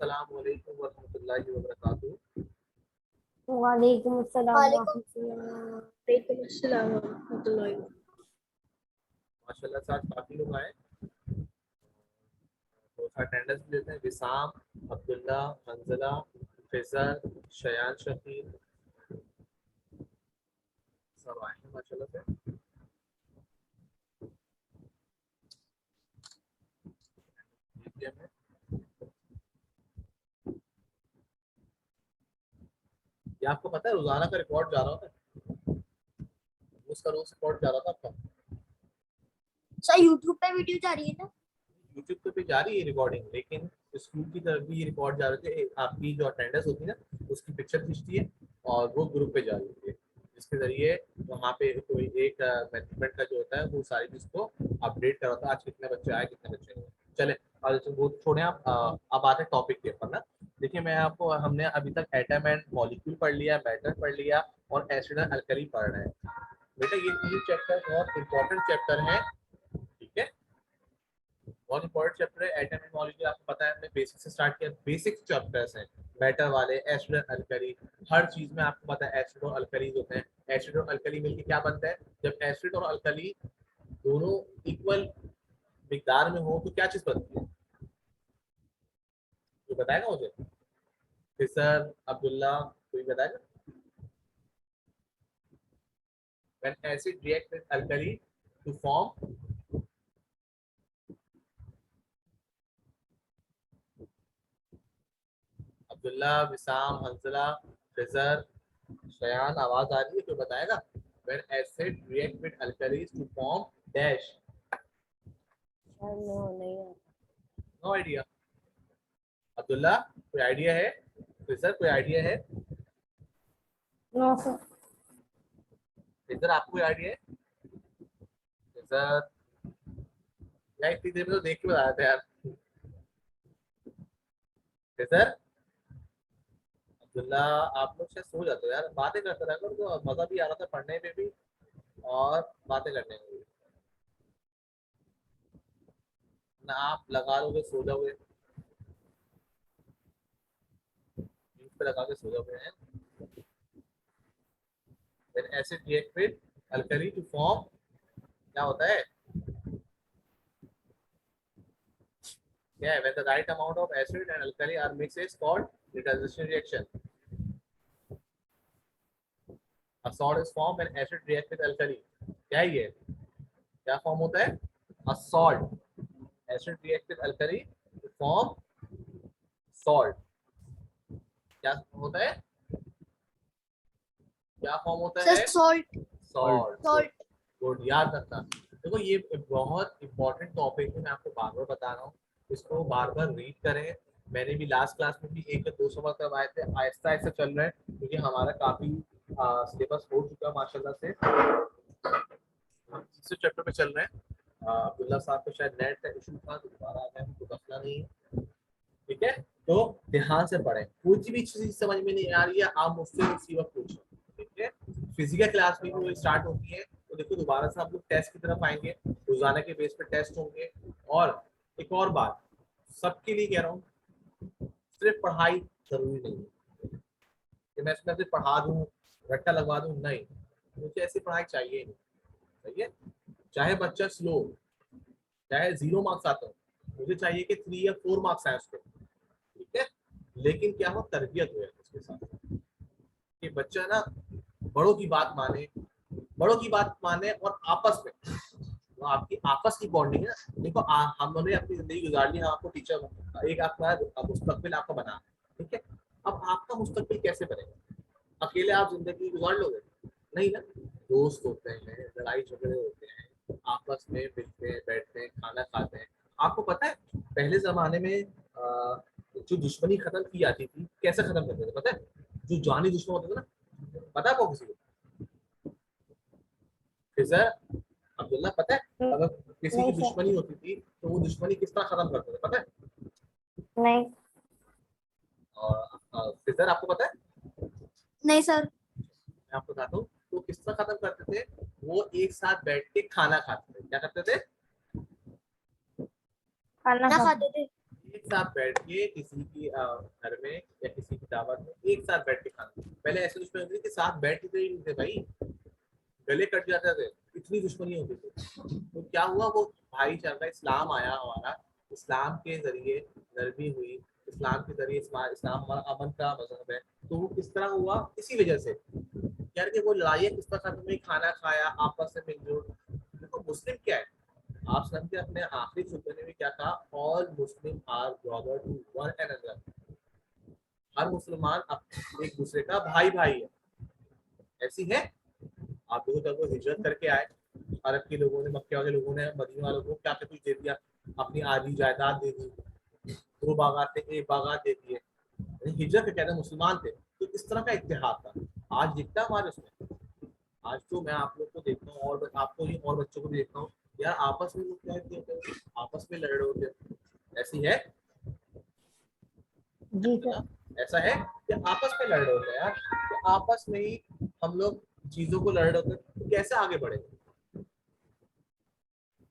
अस्सलाम वालेकुम वरहमतुल्लाहि वबरकातुहू। वालेकुम अस्सलाम माशाल्लाह से आज काफी लोग आए, तो अटेंडेंस लेते हैं। विसाम, अब्दुल्ला, मंजला, फिजर, शयान, शकील सब आए हैं माशाल्लाह से। ये आपको पता है रोजाना का रिकॉर्ड जा रहा होता है, उसका रोज रिकॉर्ड जा रहा था आपका। सर यूट्यूब पे वीडियो जा रही है ना? यूट्यूब पे जा रही है रिकॉर्डिंग, लेकिन स्कूल की तरफ भी ये रिकॉर्ड जा रहे थे। आपकी जो अटेंडेंस होती है ना, उसकी पिक्चर खींचती है और वो ग्रुप पे जा रही है, जिसके जरिए वहाँ पे कोई एक मैनेजमेंट का जो होता है वो सारी चीज को अपडेट कराता है, आज कितने बच्चे आए कितने बच्चे नहीं। चले और वो छोड़े आप, अब आते टॉपिक के ऊपर ना। देखिए मैं आपको, हमने अभी तक एटम एंड मॉलिक्यूल पढ़ लिया, मैटर पढ़ लिया और एसिड एंड अल्कली पढ़ रहे हैं। बेटा ये तीन चैप्टर बहुत इंपॉर्टेंट चैप्टर है, ठीक है। बहुत इंपॉर्टेंट चैप्टर है। एटम एंड मॉलिक्यूल आपको पता है, हमने बेसिक से स्टार्ट किया। बेसिक चैप्टर्स हैं मैटर वाले, एसिड और अल्कली। हर चीज में आपको पता है एसिड और अल्कलीज होते हैं। एसिड और अल्कली मिलकर क्या बनता है? जब एसिड और अल्कली दोनों इक्वल मिकदार में हो तो क्या चीज बनती है? जो बताएगा मुझे, फिसर, अब्दुल्ला, कोई बताएगा? When acid react with alkali to form Abdullah, विसाम, हंसला, फिजर, शयान, आवाज आ रही है? कोई बताएगा? When acid react with alkalis to form dash. No idea. Abdullah कोई आइडिया है? फिजर कोई आइडिया है? No sir. फिजर आपको कोई आइडिया है? फिजर यार इतनी देर में तो देख के बताया था यार। फिजर, अब्दुल्ला, आप लोग शायद सो जाते हो यार, बातें करते रहा करो तो मजा भी आ रहा था पढ़ने में भी और बातें करने में भी। ना आप लगा लोगे सो जाओगे, पे लगा के सो जाओगे हैं। When acid react with alkali to form, क्या होता है? क्या है? When the right amount of acid and alkali are mixed is called neutralization reaction. A salt is formed when acid react with alkali. क्या है ये? क्या फॉर्म होता है? A salt. Acid react with alkali to form salt. क्या होता है? क्या फॉर्म होता है? सॉल्ट। सॉल्ट। सॉल्ट। गुड, याद रखना। देखो ये बहुत इंपॉर्टेंट टॉपिक है, मैं आपको बार बार बता रहा हूँ, इसको बार बार रीड करें। मैंने भी लास्ट क्लास में भी 1 या 2 सवाल करवाए थे, आहिस्ता आहिस्ता चल रहा है क्योंकि हमारा काफी सिलेबस हो चुका है माशाल्लाह से। हम तीसरे चैप्टर पे चल रहे हैं। अब्दुल्ला साहब को शायद नेट का इशू था तो दोबारा आ गया, हमको मसला नहीं है, ठीक है। तो ध्यान से पढ़ें, कोई भी चीज समझ में नहीं आ रही है आप मुझसे उसी वक्त पूछें, ठीक है। फिजिकल क्लास भी वो स्टार्ट होती है तो देखो दोबारा से आप लोग टेस्ट की तरफ आएंगे, रोजाना के बेस पे टेस्ट होंगे। और एक और बात सबके लिए कह रहा हूँ, सिर्फ पढ़ाई जरूरी नहीं है कि मैं इसमें सिर्फ पढ़ा दूं, रट्टा लगवा दूं, नहीं, मुझे ऐसी पढ़ाई चाहिए नहीं, सही है। चाहे बच्चा स्लो, चाहे 0 मार्क्स आता हो, मुझे चाहिए कि 3 या 4 मार्क्स आए उसके, ठीक है। लेकिन क्या हो, तरबियत हो उसके साथ कि बच्चा ना बड़ों की बात माने, बड़ों की बात माने और आपस में तो आपकी आपस की बॉन्डिंग है। देखो हमने अपनी जिंदगी गुजार ली, आपको टीचर एक आपका मुस्तकबिल आपका बना, ठीक है। अब आपका मुस्तकबिल कैसे बनेगा? अकेले आप जिंदगी गुजार लोगे? नहीं ना, दोस्त होते हैं, लड़ाई झगड़े होते हैं, आपस में मिलते हैं, बैठते हैं, खाना खाते हैं। आपको पता है पहले जमाने में जो दुश्मनी खत्म की जाती थी कैसे खत्म करते थे पता है? जो जानी दुश्मन होते थे ना, पता है आपको किसी को? फिजर, अब्दुल्ला, पता है अगर किसी की दुश्मनी होती थी तो वो दुश्मनी किस तरह खत्म करते थे पता है? नहीं। और फिजर आपको पता है? नहीं सर। मैं आपको बताता हूँ वो किस तरह खत्म करते थे। वो एक साथ बैठ के खाना खाते थे। क्या करते थे? खाना खाते थे। एक एक साथ बैठ के किसी की घर में या किसी की दावत में एक साथ बैठ के खाना। पहले ऐसे दुश्मनी होती थी कि साथ बैठते ही नहीं थे भाई, गले कट जाते थे, इतनी दुश्मनी होती थी। तो क्या हुआ, वो भाईचारा, इस्लाम आया हमारा, इस्लाम के जरिए नरमी हुई, इस्लाम के जरिए इस्लाम हमारा अमन का मजहब है। तो वो किस तरह हुआ, इसी वजह से यार कि वो लड़ाई किस तरह खत्म हुई, खाना खाया आपस में मिलजुल। देखो मुस्लिम क्या है, आप सब के अपने आखिरी खुतबे में क्या कहा, all Muslim are brother to one another. हर मुसलमान एक दूसरे का भाई भाई है। ऐसी है, आप लोगों तक वो हिजरत करके आए, अरब के लोगों ने, मक्के वाले लोगों ने मदीना वालों को क्या क्या कुछ दे दिया, अपनी आधी जायदाद दे दी, 2 बागात थे 1 बागात दे दिए, हिजरत के कहते हैं मुसलमान थे। तो इस तरह का इतिहाद था, आज दिखता है हमारे उसमें। आज तो मैं आप लोग को देखता हूँ और आपको ही और बच्चों को भी देखता हूँ, यार आपस में लोग क्या होते हैं, आपस में लड़ रहे होते हैं। ऐसी है, जी सर। ऐसा है कि आपस में लड़ रहे होते हैं यार, तो आपस में ही हम लोग चीजों को लड़ रहे होते हैं, तो कैसे आगे बढ़ेंगे।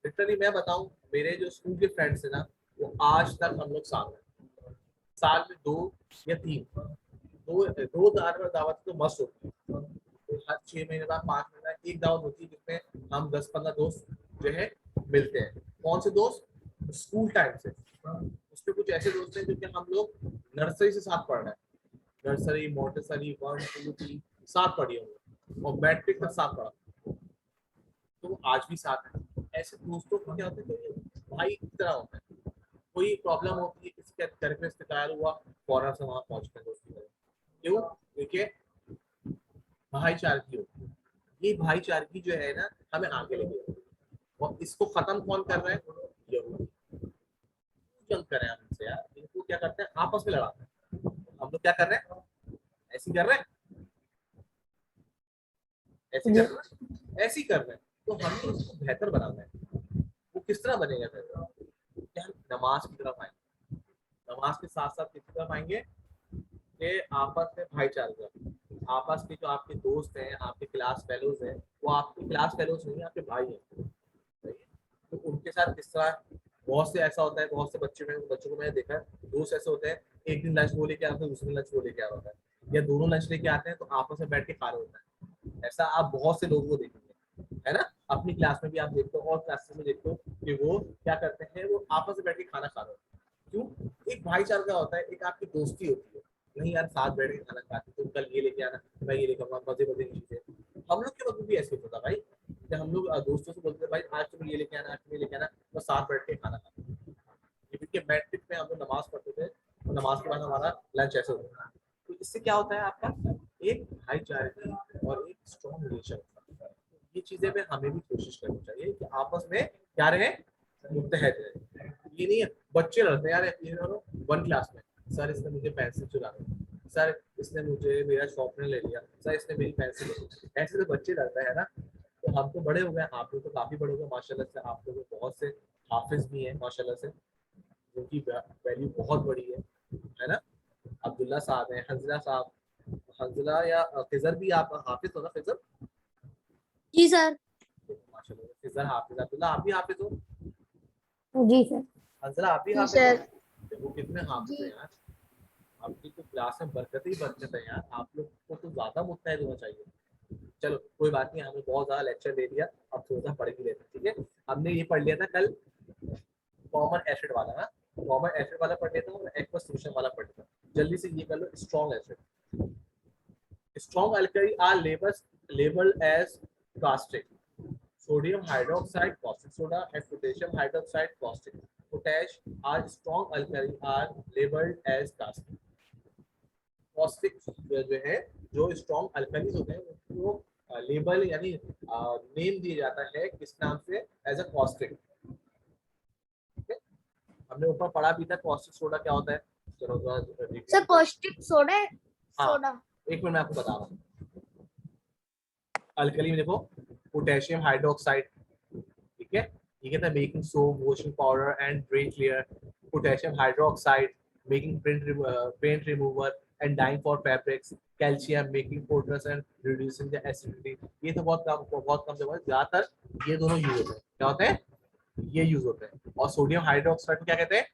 लिटरली मैं बताऊं, मेरे जो स्कूल के फ्रेंड्स है ना, वो आज तक हम लोग साथ हैं, साल में 2 या 3, दो दावत तो मस्त होती है। तो हर 6 महीने बाद 5 महीने बाद एक दावत होती है जिसमें हम 10-15 दोस्त जो है मिलते हैं। कौन से दोस्त, स्कूल टाइम से। उसमें कुछ ऐसे दोस्त हैं जो कि हम लोग नर्सरी से साथ पढ़ रहे हैं, नर्सरी मोंटेसरी 1 2 3 साथ पढ़ी होंगे और मैट्रिक तक साथ पढ़ा, तो वो आज भी साथ है। ऐसे दोस्तों को क्या होता है कि भाई की तरह होता है, कोई प्रॉब्लम होती है, किसी का घर में इस्तेकाल हुआ, फौरन से वहां पहुंचते हैं दोस्ती करें। क्यों, देखिए भाईचारगी होती है, ये भाईचारगी जो है ना हमें आगे लेके जाती है। और इसको खत्म कौन कर रहा है, यहूदी। जंग कर रहे हैं हमसे यार, इनको क्या करते हैं, आपस में लड़ाते हैं। हम लोग क्या कर रहे हैं, ऐसे कर रहे हैं, ऐसे कर जी रहे हैं, ऐसे ही कर रहे हैं। तो हमें इसको बेहतर बनाना है। वो किस तरह बनेगा बेहतर, क्या हम नमाज की तरफ आएंगे, नमाज के साथ साथ किस तरफ आएंगे कि आपस में भाईचारा, आपस के जो आपके दोस्त हैं, आपके क्लास फेलोज हैं, वो आपके क्लास फेलोज नहीं, आपके भाई हैं। सही है? तो उनके साथ किस तरह, बहुत से ऐसा होता है, बहुत से बच्चों को मैंने देखा है, दोस्त ऐसे होते हैं, एक दिन लंच वो लेके आते हैं, दूसरे दिन लंच वो लेके आ रहा है, या दोनों लंच लेके आते हैं तो आपस में बैठ के खा रहे होता है। ऐसा आप बहुत से लोगों को देखेंगे, है ना, अपनी क्लास में भी आप देखते हो और क्लासेस में देखते हो कि वो क्या करते हैं, वो आपस में बैठ के खाना खा रहे होते हैं। क्यों, एक भाईचारा होता है, एक आपकी दोस्ती होती है। नहीं यार, साथ बैठ के खाना खाते, तुम कल ये लेके आना, मैं ये लेकर आऊंगा, मजे मजे की चीजें। हम लोग के वक्त भी ऐसे होता था भाई, कि हम लोग दोस्तों से बोलते थे भाई आज तुम ये लेके आना, आज तुम ये लेके आना, तो साथ बैठ के खाना खाते थे। इवन के मैट्रिक में हम लोग नमाज पढ़ते थे, और नमाज के बाद हमारा लंच ऐसे होता था। तो इससे क्या होता है, आपका एक भाईचारे और एक स्ट्रॉन्ग रिलेशन होता है। ये चीजें में हमें भी कोशिश करनी चाहिए कि आपस में क्या रहे, मुत्तहद रहे। ये नहीं है बच्चे लड़ते हैं यार, ये दोनों 1 क्लास में, सर इसने मुझे पेंसिल चुरा दी, सर इसने मुझे मेरा शॉर्पनर ले लिया, सर इसने मेरी पेंसिल ले ली, ऐसे तो बच्चे लड़ते हैं ना। तो हम तो बड़े हो गए, आप लोग तो काफी बड़े हो गए माशाल्लाह से, आप लोग बहुत से हाफिज भी हैं माशाल्लाह से, जिनकी वैल्यू बहुत बड़ी है ना। अब्दुल्ला साहब हैं, हंजला साहब, हंजला या खिजर भी, आप हाफिज हो ना, खिजर। जी सर। माशाल्लाह खिजर हाफिज, अब्दुल्ला आप भी हाफिज हो, जी सर। हंजला आप भी जी हाफिज हो। सर। देखो कितने हाफिज हैं जी यार, आपकी तो क्लास में बरकत ही बरकत है यार, आप लोग को तो ज्यादा मुत्तहद होना चाहिए। चलो कोई बात नहीं, हमने बहुत ज्यादा लेक्चर दे दिया, अब थोड़ा सा पढ़ भी लेते हैं, ठीक है। हमने ये पढ़ लिया था कल कॉमन एसिड वाला ना, कॉमन एसिड वाला पढ़ लेता हूँ और एक्वस सॉल्यूशन वाला पढ़ लेता हूँ। जल्दी से ये कर लो, strong acid, strong alkali are labeled as caustic. Sodium hydroxide, caustic soda, and potassium hydroxide, caustic. Potash are strong alkali are labeled as caustic. Caustic जो है, जो strong alkalis होते हैं उनको लेबल यानी नेम दिया जाता है किस नाम से, एज अ caustic। हमने ऊपर पढ़ा भी था caustic सोडा क्या होता है, चलो सर, पौष्टिक सोडा। हाँ, सोडा। एक मिनट मैं आपको बता रहा हूँ। अल्कली में देखो, पोटेशियम हाइड्रोक्साइड, ठीक है, ये कहता है making soap, washing powder and drain clear. Potassium hydroxide making paint remover and dyeing for fabrics. Calcium making powders and reducing the acidity. ये तो बहुत कम जगह, ज्यादातर ये दोनों यूज होते हैं। क्या होते हैं, ये यूज होते हैं। और सोडियम हाइड्रोक्साइड को क्या कहते हैं,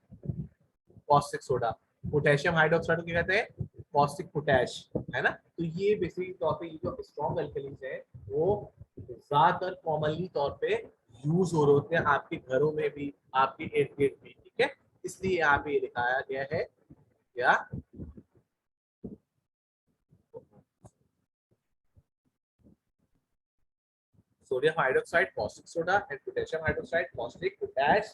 कॉस्टिक सोडा। पोटेशियम हाइड्रोक्साइड को क्या कहते हैं, कॉस्टिक पोटैश, है ना। तो ये बेसिकली तौर पे ये जो स्ट्रॉन्ग अल्कलीज है वो ज्यादातर कॉमनली तौर पे यूज हो रहे होते हैं आपके घरों में भी, आपके इर्द गिर्द भी, ठीक है। इसलिए यहाँ पे ये दिखाया गया है क्या, sodium hydroxide, caustic soda, and potassium hydroxide, caustic potash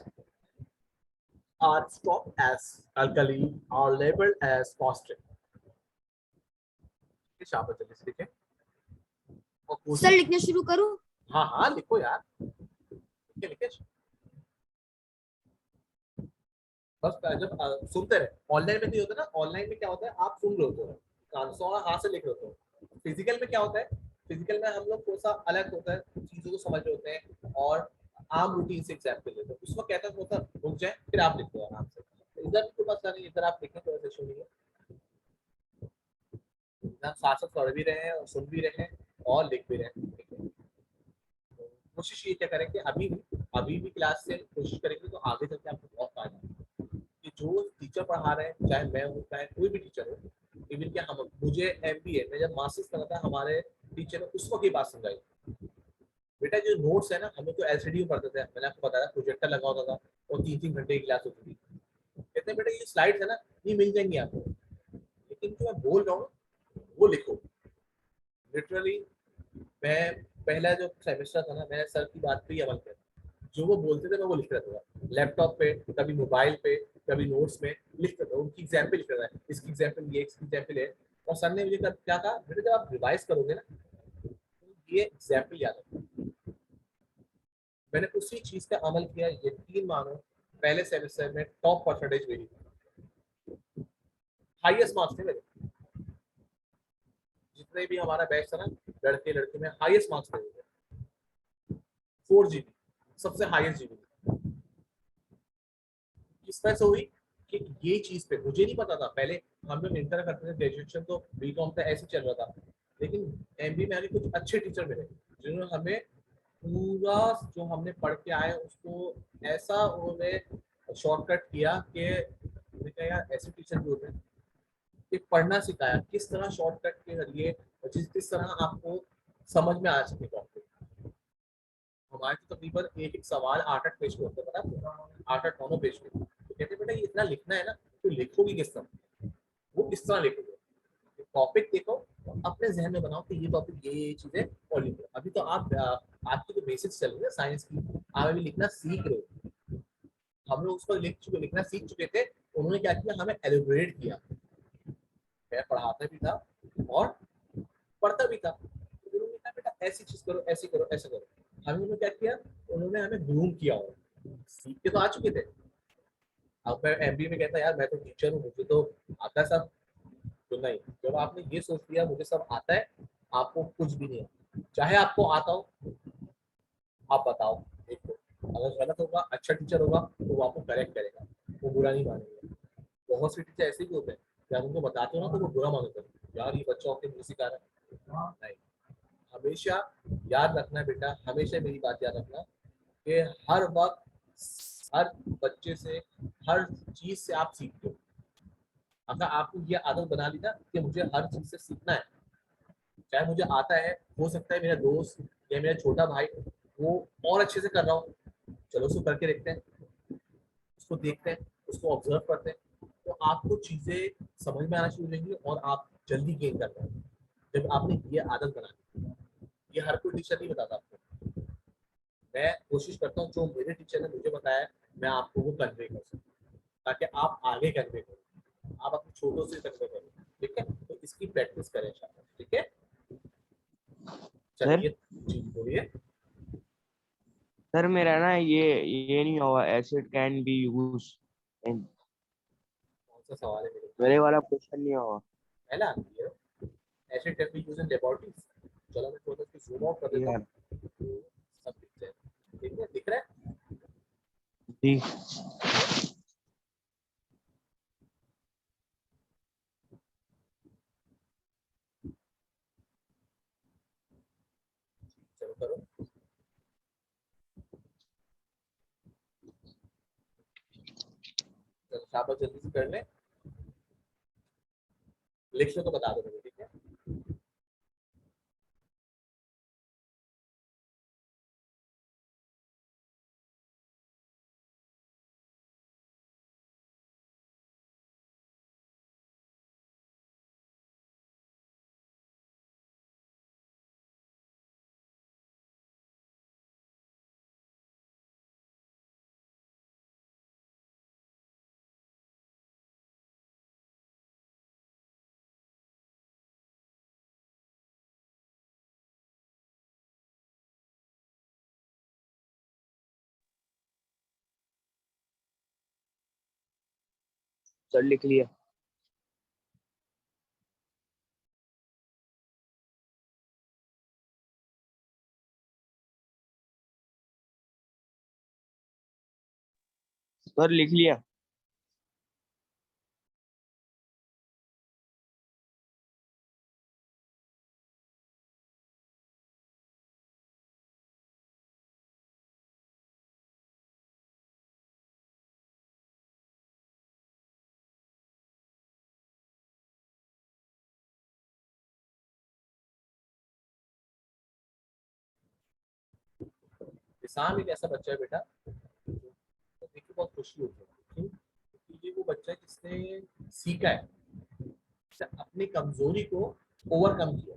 are strong as alkali are labeled as caustic. शाबाश जल्दी से लिखें और सर कोशिश, लिखना शुरू करूं? हाँ हाँ लिखो यार, लिखे लिखे बस। जब सुनते रहे, ऑनलाइन में नहीं होता ना, ऑनलाइन में क्या होता है आप सुन रहे होते हो, कान से और हाथ से लिख रहे होते हो। फिजिकल में क्या होता है, फिजिकल में हम लोग थोड़ा सा अलग होता है, चीजों को समझ रहे होते हैं और आम रूटीन से एग्जाम्पल लेते हैं। उसमें कहता है थोड़ा सा रुक जाए फिर आप लिखते हो आराम से। इधर तो बस नहीं, इधर आप लिखें कोई इशू नहीं है, इधर साथ साथ पढ़ भी रहे हैं और सुन भी रहे हैं और लिख भी रहे हैं, ठीक है। तो कोशिश ये क्या करें कि अभी भी क्लास से कोशिश करेंगे तो आगे चल के आपको बहुत फायदा है कि जो टीचर पढ़ा रहे हैं, चाहे मैं हूँ चाहे कोई भी टीचर हो, इवन क्या हम, मुझे MBA में जब मास्टर्स करना था हमारे टीचर ने उस वक्त ये बात समझाई, बेटा जो नोट्स है ना, हमें तो LCD में पढ़ते थे, मैंने आपको बताया प्रोजेक्टर लगा होता था और 3-3 घंटे की क्लास होती थी। कहते हैं बेटा ये स्लाइड्स है ना, ये मिल जाएंगी आपको, लेकिन जो मैं बोल रहा हूँ वो लिखो। लिटरली मैं पहला जो सेमेस्टर था ना, मैंने सर की बात पे ही अमल किया, जो वो बोलते थे मैं वो लिख रहा था लैपटॉप पे, कभी मोबाइल पे, कभी नोट्स में लिख रहा था, उनकी एग्जाम्पल लिख रहा था, इसकी एग्जाम्पल ये, इसकी एग्जाम्पल है। और सर ने मुझे क्या कहा, बेटा जब आप रिवाइज करोगे ना तो ये एग्जाम्पल याद रखो। मैंने उसी चीज का अमल किया, यकीन मानो पहले सेमेस्टर में टॉप परसेंटेज मेरी, हाईएस्ट मार्क्स थे मेरे, जितने भी हमारा बैच था ना, लड़के लड़के में हाईएस्ट मार्क्स थे मेरे, 4 GB, सबसे हाईएस्ट GB। किस तरह से हुई कि ये चीज पे मुझे नहीं पता था पहले, हम लोग इंटर करते थे, ग्रेजुएशन तो बीकॉम पे ऐसे चल रहा था, लेकिन MBA में आगे कुछ अच्छे टीचर मिले जिन्होंने हमें पूरा जो हमने पढ़ के आए उसको ऐसा उन्होंने शॉर्टकट किया कि मैंने कहा यार ऐसे टीचर भी होते हैं, कि पढ़ना सिखाया किस तरह शॉर्टकट के जरिए, किस तरह आपको समझ में आ सके टॉपिक। हमारे तो तकरीबन एक एक सवाल 8-8 पेज के होते हैं, पता है 8-8 9 पेज के। तो कहते बेटा ये इतना लिखना है ना, तो लिखोगे किस तरह, वो किस तरह लिखोगे, टॉपिक देखो अपने जहन में बनाओ कि ये टॉपिक ये चीजें और लिखो। अभी तो आप आपकी जो बेसिक्स चल रही है साइंस की, आप अभी लिखना सीख रहे हो, हम लोग उसको लिख चुके, लिखना सीख चुके थे, उन्होंने क्या किया हमें एलिब्रेट किया। मैं पढ़ाता भी था और पढ़ता भी था, तो उन्होंने कहा बेटा ऐसी चीज करो, ऐसी करो, ऐसा करो। हमें उन्होंने क्या किया, उन्होंने हमें ग्रूम किया, और सीख के तो आ चुके थे। अब मैं MBA में कहता यार मैं तो टीचर हूँ, मुझे तो आता है सब, तो नहीं, जब आपने ये सोच लिया मुझे सब आता है, आपको कुछ भी नहीं है, चाहे आपको आता हो आप बताओ, देखो अगर गलत होगा, अच्छा टीचर होगा तो वो आपको करेक्ट करेगा, वो बुरा नहीं मानेगा। बहुत से टीचर ऐसे भी होते हैं, जब उनको बताते हो ना तो वो बुरा मानते हैं, यार ये बच्चा आपके नहीं सिखा रहा है। नहीं, हमेशा याद रखना बेटा, हमेशा मेरी बात याद रखना कि हर वक्त हर बच्चे से, हर चीज से आप सीखते हो। अगर आपको ये आदत बना ली ना कि मुझे हर चीज से सीखना है, चाहे मुझे आता है, हो सकता है मेरा दोस्त या मेरा छोटा भाई वो और अच्छे से कर रहा हो, चलो उसको करके देखते हैं, उसको देखते हैं, उसको ऑब्जर्व करते हैं, तो आपको चीजें समझ में आना शुरू हो जाएंगी और आप जल्दी गेन कर पाएंगे जब आपने ये आदत बना ली। ये हर कोई टीचर नहीं बताता आपको, मैं कोशिश करता हूँ जो मेरे टीचर ने मुझे बताया है, मैं आपको वो कन्वे कर सकूँ, ताकि आप आगे कन्वे करो, आप अपने छोटों से कन्वे करो, ठीक है। तो इसकी प्रैक्टिस करें शायद, ठीक है। सर चलिए जी बोलिए। सर मेरा ना ये नहीं हुआ, एसिड कैन बी यूज, कौन सा सवाल है मेरे, मेरे वाला क्वेश्चन नहीं हुआ। पहला आती है ऐसे टेस्ट यूज इन लेबोरेटरीज। चलो मैं थोड़ा सा जूम आउट कर देता यार हूँ, तो सब दिख जाए, ठीक है, दिख रहा है। जी चलो करो, चलो शाबाश, जल्दी से कर ले, लिख लो तो बता दो मुझे, ठीक है। सर लिख लिया। सर लिख लिया। विशाम एक ऐसा बच्चा है बेटा, तो देखिए बहुत खुशी होती है, क्यों? क्योंकि ये वो बच्चा है जिसने सीखा है, जिसने अपनी कमजोरी को ओवरकम किया।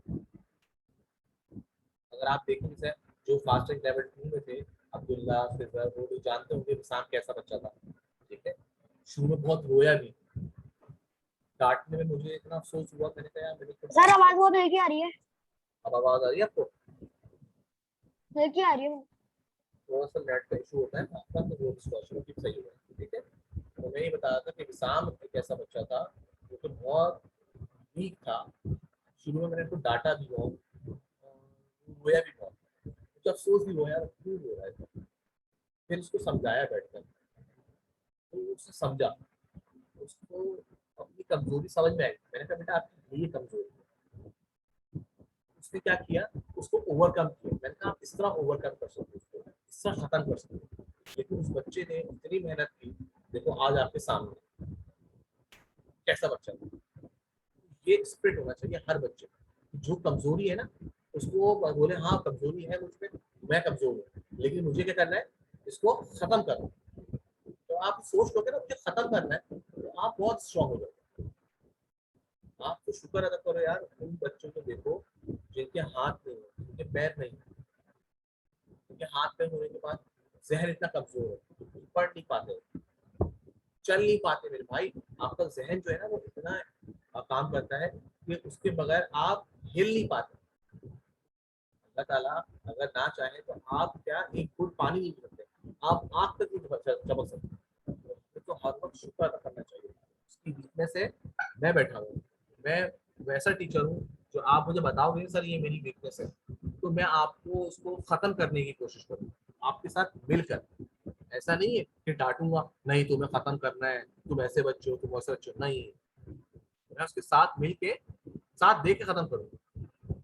अगर आप देखें जैसे जो फास्टिंग लेवल 2 में थे, अब्दुल्ला, फिजर, वो लोग जानते होंगे विशाम कैसा बच्चा था, ठीक है। शुरू में बहुत रोया भी, डांटने में मुझे इतना अफसोस हुआ, मैंने कहा यार मैंने तो सर आवाज बहुत हल्की आ रही है, अब आवाज आ रही है आपको? हल्की आ रही है। थोड़ा सा नेट का इशू होता है ना आपका, तो वो डिस्कशन भी सही होगा, ठीक है। तो मैं ये बता रहा था कि विशाम एक ऐसा बच्चा था जो कि बहुत वीक था। शुरू में मैंने उसको डांटा भी बहुत, रोया भी बहुत, मुझे अफसोस भी हुआ यार क्यों रो रहा है। फिर उसको समझाया बैठकर, तो उसने समझा, उसको अपनी कमजोरी समझ में आई। मैंने कहा बेटा आपकी ये कमजोरी है। उसने क्या किया, उसको ओवरकम किया। मैंने कहा आप इस तरह ओवरकम कर सकते हो, उसको इस तरह खत्म कर सकते हो। लेकिन उस बच्चे ने इतनी मेहनत की, देखो आज आपके सामने कैसा बच्चा है। ये स्पिरिट होना चाहिए हर बच्चे को। जो कमजोरी है ना, उसको बोले हाँ कमजोरी है मुझ में, मैं कमजोर हूँ, लेकिन मुझे क्या करना है, इसको खत्म करना है। तो आप सोच लोगे ना मुझे खत्म करना है, तो आप बहुत स्ट्रांग हो जाओगे। आप तो शुक्र अदा करो यार उन बच्चों को देखो जिनके हाथ नहीं है, जिनके पैर नहीं है। उनके हाथ पैर होने के बाद जहन इतना कमजोर है, पढ़ नहीं पाते, चल नहीं पाते मेरे भाई। आपका जहन जो है ना वो इतना काम करता है कि उसके बगैर आप हिल नहीं पाते। अल्लाह ताला अगर ना चाहे तो आप क्या एक घूंट पानी नहीं पी सकते, आप आग तक नहीं चमक सकते। तो हर वक्त शुक्र अदा करना चाहिए। उसकी वीकनेस है, मैं बैठा हूँ, मैं वैसा टीचर हूँ जो आप मुझे बताओगे सर ये मेरी वीकनेस है, तो मैं आपको उसको खत्म करने की कोशिश करूँगा आपके साथ मिलकर। ऐसा नहीं है कि डांटूंगा, नहीं तुम्हें खत्म करना है, तुम ऐसे बच्चे हो, तुम वैसे बच्चे हो, नहीं। मैं उसके साथ मिलके साथ दे के खत्म करूंगा।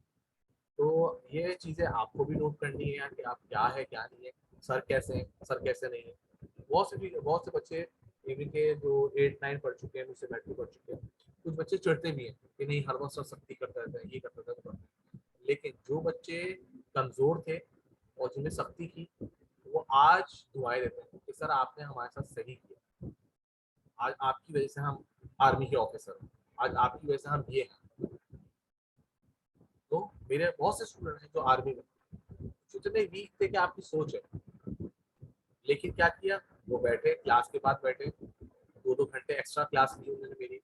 तो ये चीजें आपको भी नोट करनी है कि आप क्या है क्या नहीं है, सर कैसे हैं सर कैसे नहीं है। बहुत से बच्चे इवन के जो 8-9 पढ़ चुके हैं, मुझसे मैट्रिक पढ़ चुके हैं, कुछ बच्चे चिढ़ते भी हैं कि नहीं हर वक्त सर सख्ती करता रहता है, ये करता था, वो करता है। लेकिन जो बच्चे कमजोर थे और जिन्हें सख्ती की, वो आज दुआएं देते हैं कि सर आपने हमारे साथ सही किया, आज आपकी वजह से हम आर्मी के ऑफिसर हैं, आज आपकी वजह से हम ये हैं। तो मेरे बहुत से स्टूडेंट हैं जो आर्मी में, जितने वीक थे कि आपकी सोच है, लेकिन क्या किया, वो बैठे क्लास के बाद बैठे 2-2 घंटे एक्स्ट्रा क्लास ली उन्होंने मेरी।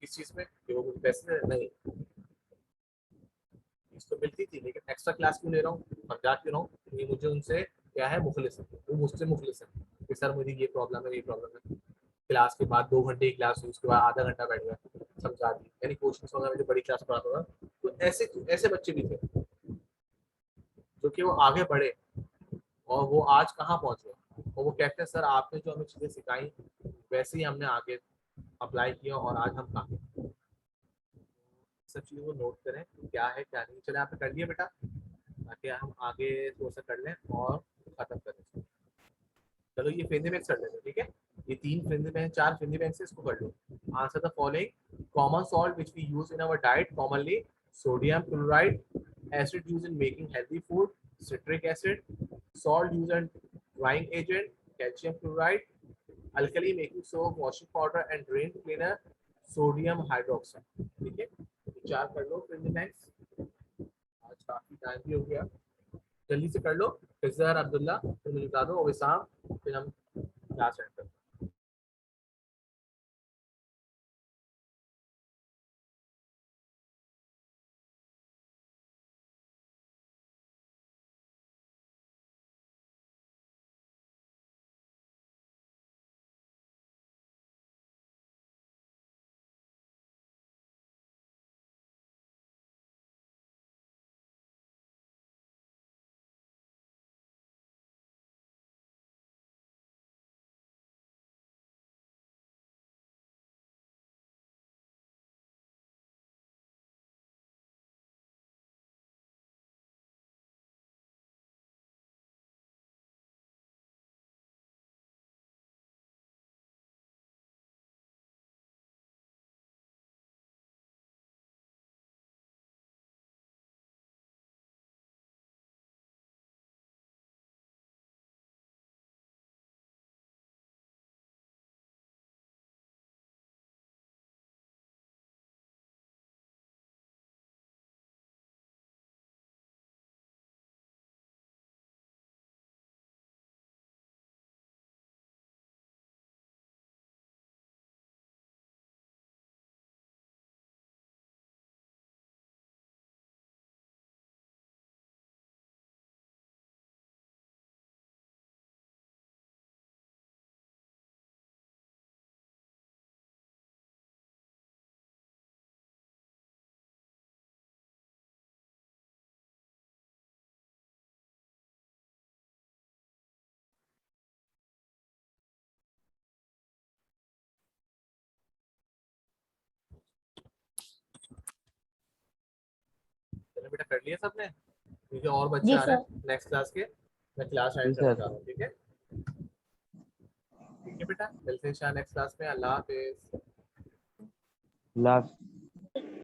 किस चीज में कि वो मुझे पैसे नहीं, फीस तो मिलती थी लेकिन एक्स्ट्रा क्लास क्यों ले रहा हूँ, समझा क्यों रहा हूँ, ये मुझे उनसे क्या है मुखलिस है, वो मुझसे मुखलिस है कि सर मुझे ये प्रॉब्लम है ये प्रॉब्लम है। क्लास के बाद 2 घंटे की क्लास हुई, उसके बाद आधा घंटा बैठ गया, समझा दी, यानी कोचिंग वगैरह मुझे बड़ी क्लास पढ़ाता था। तो ऐसे ऐसे बच्चे भी थे जो कि वो आगे बढ़े और वो आज कहाँ पहुंचे, और वो कहते हैं सर आपने जो हमें चीजें सिखाई वैसे ही हमने आगे अप्लाई किया और आज हम कहाँ हैं। सब चीजों को नोट करें कि क्या है क्या नहीं। चले आपने कर लिया बेटा, ताकि हम आगे थोड़ा सा कर लें और खत्म करें। चलो ये फेंदे में कर लेते हैं, ठीक है। ये 3 फ्रेंडली बैंक 4 फ्रेंडली बैंक से इसको कर लो। Answer the following common salt which we use in our diet commonly sodium chloride, acid used in making healthy food, citric acid, salt used in drying agent, calcium chloride, alkali making soap, washing powder and drain cleaner, sodium hydroxide। ठीक है, चार कर लो friendly banks. आज काफी time भी हो गया, जल्दी से कर लो। फिजर अब्दुल्ला फिर मुझे बता दो, विसाम, फिर हम क्लास एंड करते हैं। चलो बेटा, कर लिया सबने? ठीक है, और बच्चे जी आ रहे सर। हैं नेक्स्ट क्लास के, मैं क्लास जी एंड करना सर। चाह रहा हूँ। ठीक है, ठीक है बेटा, मिलते हैं नेक्स्ट क्लास में। अल्लाह हाफिज। लाभ